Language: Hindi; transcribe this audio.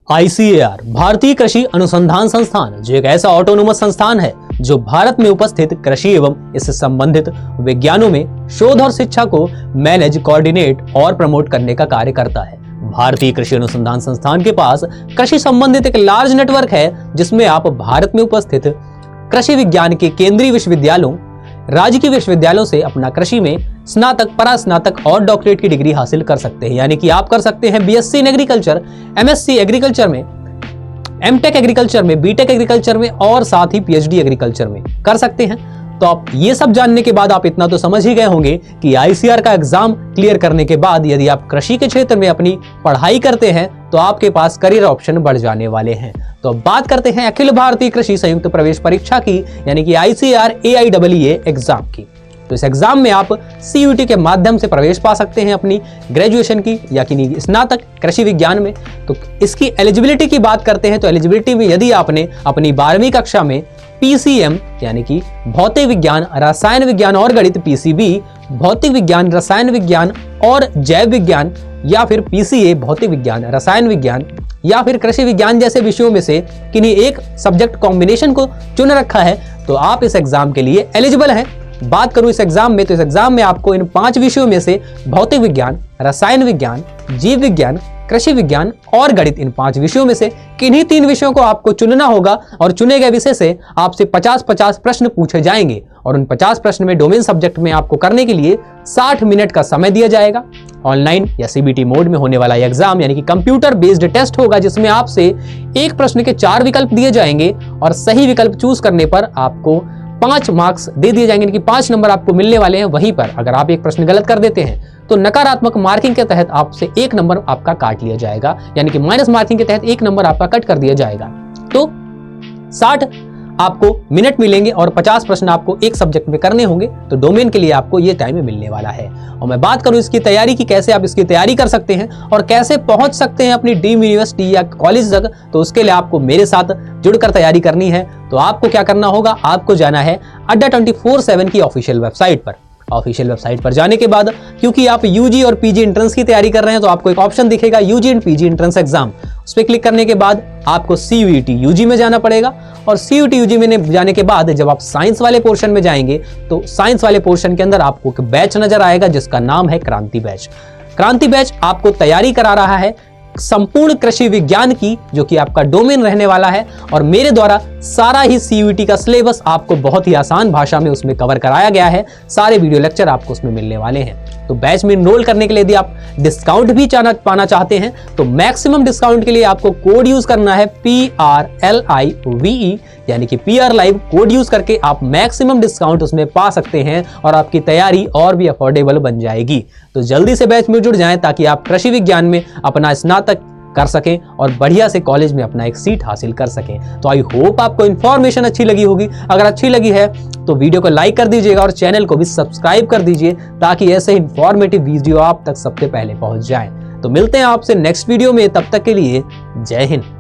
ICAR भारतीय कृषि अनुसंधान संस्थान जो एक ऐसा ऑटोनोमस संस्थान है जो भारत में उपस्थित कृषि एवं इससे संबंधित विज्ञानों में शोध और शिक्षा को मैनेज, कोऑर्डिनेट और प्रमोट करने का कार्य करता है। भारतीय कृषि अनुसंधान संस्थान के पास कृषि संबंधित एक लार्ज नेटवर्क है जिसमें आप भारत में उपस्थित कृषि विज्ञान के केंद्रीय विश्वविद्यालयों, राजकीय विश्वविद्यालयों से अपना कृषि में स्नातक, परास्नातक और डॉक्टरेट की डिग्री हासिल कर सकते हैं। यानी कि आप कर सकते हैं BSc in agriculture, MSc agriculture में, MTech एग्रीकल्चर में, BTech एग्रीकल्चर में और साथ ही PhD एग्रीकल्चर में कर सकते हैं। तो आप ये सब जानने के बाद आप इतना तो समझ ही गए होंगे कि ICAR का एग्जाम क्लियर करने के बाद यदि आप कृषि के क्षेत्र में अपनी पढ़ाई करते हैं तो आपके पास करियर ऑप्शन बढ़ जाने वाले हैं। तो अब बात करते हैं अखिल भारतीय कृषि संयुक्त प्रवेश परीक्षा की, यानी कि ICAR AIEEE एग्जाम की। तो इस एग्जाम में आप CUET के माध्यम से प्रवेश पा सकते हैं अपनी ग्रेजुएशन की या कि स्नातक कृषि विज्ञान में। तो इसकी एलिजिबिलिटी की बात करते हैं तो एलिजिबिलिटी में यदि आपने अपनी 12वीं कक्षा में PCM यानी कि भौतिक विज्ञान, रसायन विज्ञान और गणित, PCB भौतिक विज्ञान, रसायन विज्ञान और जैव विज्ञान, या फिर PCA भौतिक विज्ञान, रसायन विज्ञान या फिर कृषि विज्ञान जैसे विषयों में से किन्हीं एक सब्जेक्ट कॉम्बिनेशन को चुन रखा है तो आप इस एग्जाम के लिए एलिजिबल हैं। बात करूं इस एग्जाम में तो इस एग्जाम में आपको इन 5 विषयों में से भौतिक विज्ञान, रसायन विज्ञान, जीव विज्ञान, कृषि विज्ञान और गणित, इन 5 विषयों में से किन्हीं 3 विषयों को आपको चुनना होगा और चुने गए विषय से आपसे 50-50 प्रश्न पूछे जाएंगे और उन 50 प्रश्न में डोमेन सब्जेक्ट में आपको करने के लिए 60 मिनट का समय दिया जाएगा। ऑनलाइन या CBT मोड में होने वाला एग्जाम यानी कि कंप्यूटर बेस्ड टेस्ट होगा जिसमें आपसे एक प्रश्न के 4 विकल्प दिए जाएंगे और सही विकल्प चूज करने पर आपको 5 मार्क्स दे दिए जाएंगे, कि 5 नंबर आपको मिलने वाले हैं। वहीं पर अगर आप एक प्रश्न गलत कर देते हैं तो नकारात्मक मार्किंग के तहत आपसे 1 नंबर आपका काट लिया जाएगा, यानी कि माइनस मार्किंग के तहत 1 नंबर आपका कट कर दिया जाएगा। तो 60 आपको मिनट मिलेंगे और 50 प्रश्न आपको एक सब्जेक्ट में करने होंगे। तो डोमेन के लिए आपको ये टाइम मिलने वाला है। और मैं बात करूं इसकी तैयारी की, कैसे आप इसकी तैयारी कर सकते हैं और कैसे पहुंच सकते हैं अपनी ड्रीम यूनिवर्सिटी या कॉलेज तक, तो उसके लिए आपको मेरे साथ जुड़कर तैयारी करनी है। तो आपको क्या करना होगा, आपको जाना है अड्डा 24/7 की ऑफिशियल वेबसाइट पर। ऑफिशियल वेबसाइट पर जाने के बाद क्योंकि आप UG और PG एंट्रेंस की तैयारी कर रहे हैं तो आपको एक ऑप्शन दिखेगा UG and PG entrance exam. उस पर क्लिक करने के बाद आपको CUET UG में जाना पड़ेगा और CUET UG में जाने के बाद जब आप साइंस वाले पोर्शन में जाएंगे तो साइंस वाले पोर्शन के अंदर आपको एक बैच नजर आएगा जिसका नाम है क्रांति बैच। क्रांति बैच आपको तैयारी करा रहा है संपूर्ण कृषि विज्ञान की, जो कि आपका डोमेन रहने वाला है और मेरे द्वारा सारा ही CUET का सिलेबस आपको बहुत ही आसान भाषा में उसमें कवर कराया गया है। सारे वीडियो लेक्चर आपको उसमें मिलने वाले हैं। तो बैच में एनरोल करने के लिए यदि आप डिस्काउंट भी पाना चाहते हैं तो मैक्सिमम डिस्काउंट के लिए आपको कोड यूज करना है PRLIVE, यानी कि PR लाइव कोड यूज करके आप मैक्सिमम डिस्काउंट उसमें पा सकते हैं और आपकी तैयारी और भी अफोर्डेबल बन जाएगी। तो जल्दी से बैच में जुड़ जाएं ताकि आप कृषि विज्ञान में अपना स्नातक कर सकें और बढ़िया से कॉलेज में अपना एक सीट हासिल कर सकें। तो आई होप आपको इन्फॉर्मेशन अच्छी लगी होगी। अगर अच्छी लगी है तो वीडियो को लाइक कर दीजिएगा और चैनल को भी सब्सक्राइब कर दीजिए ताकि ऐसे इन्फॉर्मेटिव वीडियो आप तक सबसे पहले पहुंच जाएं। तो मिलते हैं आपसे नेक्स्ट वीडियो में, तब तक के लिए जय हिंद।